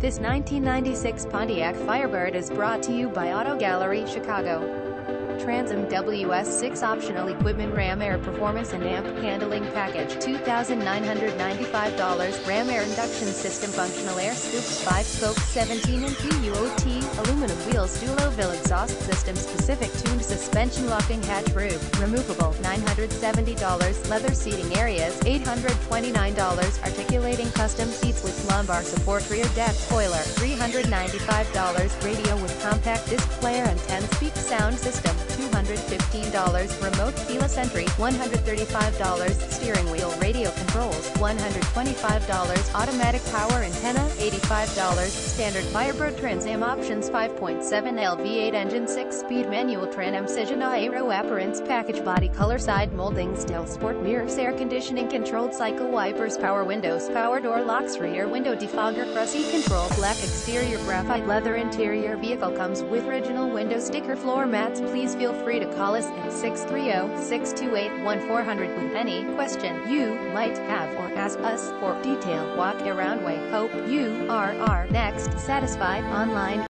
This 1996 Pontiac Firebird is brought to you by Auto Gallery, Chicago. Transom WS6 optional equipment, RAM air performance and amp handling package $2,995, RAM air induction system, functional air scoops, 5 spokes, 17-inch UOT, aluminum wheels, dual-oval exhaust system, specific tuned suspension, locking hatch roof, removable $970, leather seating areas $829, articulating custom seats with lumbar support, rear deck spoiler $395, radio with compact disc player and 10-speak sound system $215, remote keyless entry $135, steering wheel radio controls $125, automatic power antenna $85, standard Firebird Trans Am options 5.7L V8 engine, 6-speed manual Trans-Am aero appearance package, body color, side molding, steel sport mirrors, air conditioning, controlled cycle wipers, power windows, power door locks, rear window defogger, cruise control, black exterior, graphite leather interior. Vehicle comes with original window sticker, floor mats. Please feel free to call us at 630-628-1400 with any question you might have, or ask us for detailed walk-around way. Hope you are our next satisfied online